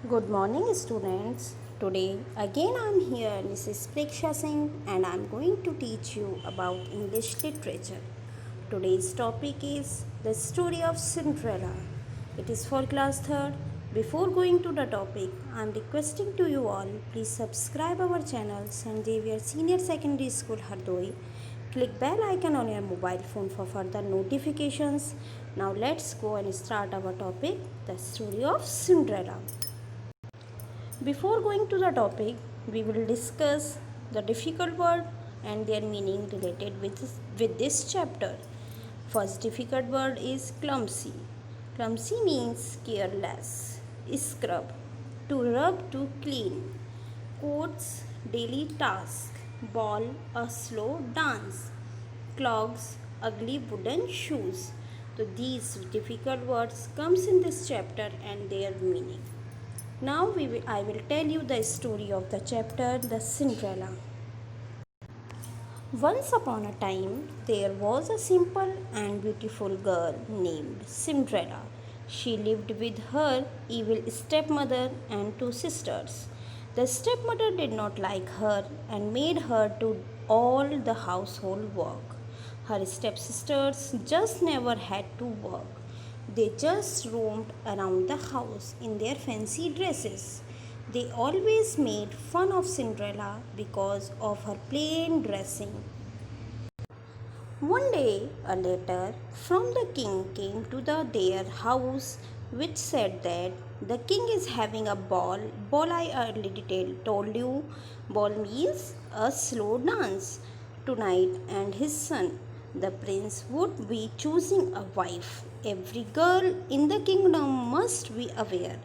Good morning, students. Today again I'm here, Mrs. Preksha Singh, and I'm going to teach you about English literature. Today's topic is the story of Cinderella. It is for class 3rd. Before going to the topic, I'm requesting to you all please subscribe our channel St. Xavier Senior Secondary School Hardoi. Click bell icon on your mobile phone for further notifications. Now let's go and start our topic, the story of Cinderella. Before going to the topic, we will discuss the difficult word and their meaning related with this chapter. First difficult word is clumsy. Clumsy means careless. Scrub, to rub, to clean. Coats, daily task. Ball, a slow dance. Clogs, ugly wooden shoes. So these difficult words comes in this chapter and their meaning. Now I will tell you the story of the chapter The Cinderella. Once upon a time, there was a simple and beautiful girl named Cinderella. She lived with her evil stepmother and two sisters. The stepmother did not like her and made her do all the household work. Her stepsisters just never had to work. They just roamed around the house in their fancy dresses. They always made fun of Cinderella because of her plain dressing. One day, a letter from the king came to their house which said that the king is having a ball. Ball, I already told you, ball means a slow dance tonight, and his son, the prince, would be choosing a wife. Every girl in the kingdom must be aware.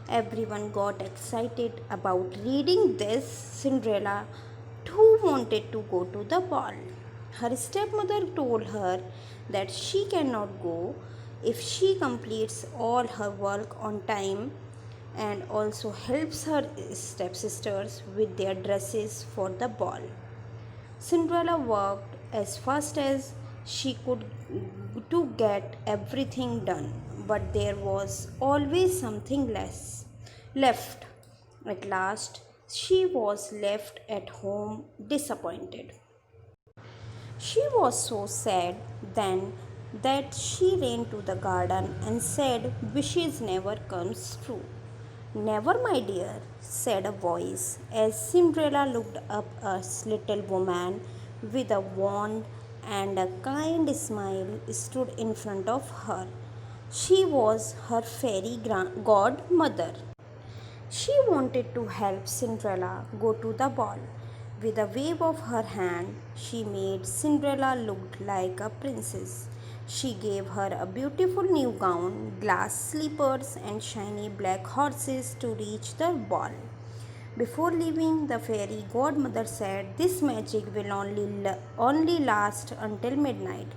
Everyone got excited about reading this Cinderella who wanted to go to the ball. Her stepmother told her that she cannot go if she completes all her work on time and also helps her stepsisters with their dresses for the ball. Cinderella worked as fast as she could to get everything done, but there was always something left. At last, she was left at home disappointed. She was so sad then that she ran to the garden and said, "Wishes never comes true." "Never, my dear," said a voice, as Cinderella looked up. A little woman with a wand and a kind smile stood in front of her. She was her fairy godmother. She wanted to help Cinderella go to the ball. With a wave of her hand, she made Cinderella look like a princess. She gave her a beautiful new gown, glass slippers, and shiny black horses to reach the ball. Before leaving, the fairy godmother said, "This magic will only last until midnight.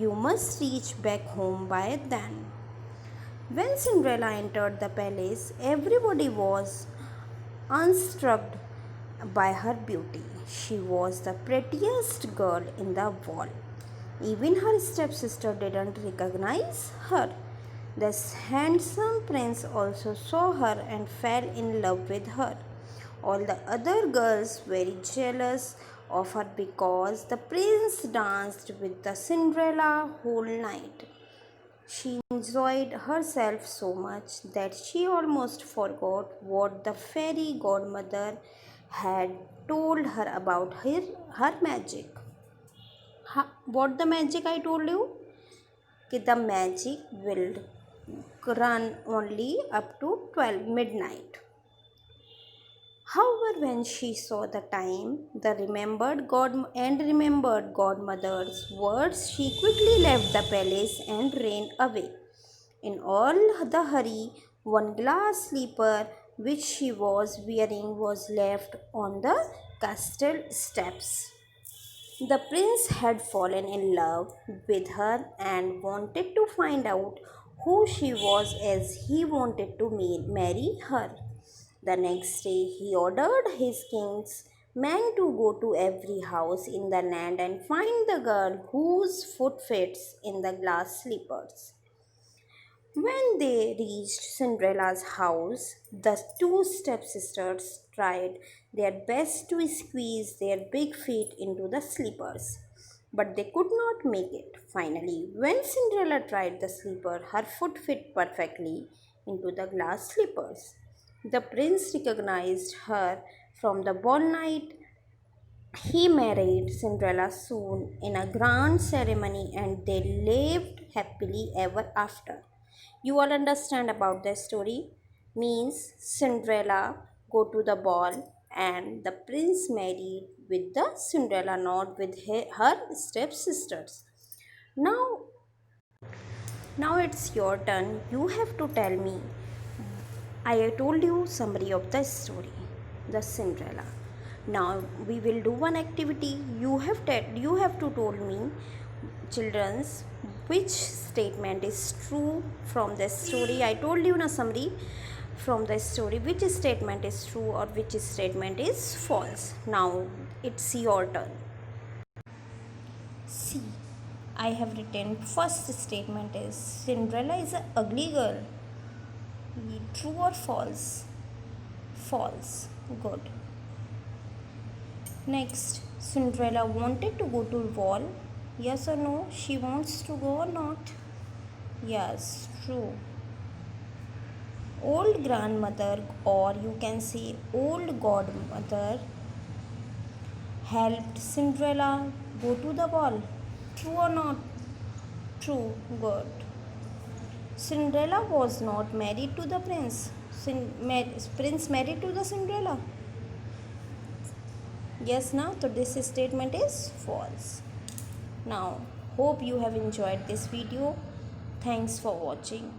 You must reach back home by then." When Cinderella entered the palace, everybody was unstruck by her beauty. She was the prettiest girl in the world. Even her stepsister didn't recognize her. The handsome prince also saw her and fell in love with her. All the other girls were jealous of her because the prince danced with the Cinderella whole night. She enjoyed herself so much that she almost forgot what the fairy godmother had told her about her magic. What the magic I told you? The magic will run only up to 12 midnight. However, when she saw the time, remembered godmother's words, she quickly left the palace and ran away. In all the hurry, one glass slipper which she was wearing was left on the castle steps. The prince had fallen in love with her and wanted to find out who she was as he wanted to marry her. The next day, he ordered his king's men to go to every house in the land and find the girl whose foot fits in the glass slippers. When they reached Cinderella's house, the two stepsisters tried their best to squeeze their big feet into the slippers, but they could not make it. Finally, when Cinderella tried the slipper, her foot fit perfectly into the glass slippers. The prince recognized her from the ball night. He married Cinderella soon in a grand ceremony and they lived happily ever after. You all understand about the story? Means Cinderella go to the ball and the prince married with the Cinderella, not with her stepsisters. Now, now it's your turn. You have to tell me. I told you summary of the story, the Cinderella. Now we will do one activity. You have to told me, childrens, which statement is true from the story. I told you in a summary from the story which statement is true or which statement is false. Now it's your turn. See, I have written first statement is Cinderella is a ugly girl. True or false? False. Good. Next, Cinderella wanted to go to ball. Yes or no? She wants to go or not? Yes, true. Old grandmother, or you can say old godmother, helped Cinderella go to the ball. True or not? True. Good. Cinderella was not married to the prince. Prince married to the Cinderella. Yes, now so this statement is false. Now, hope you have enjoyed this video. Thanks for watching.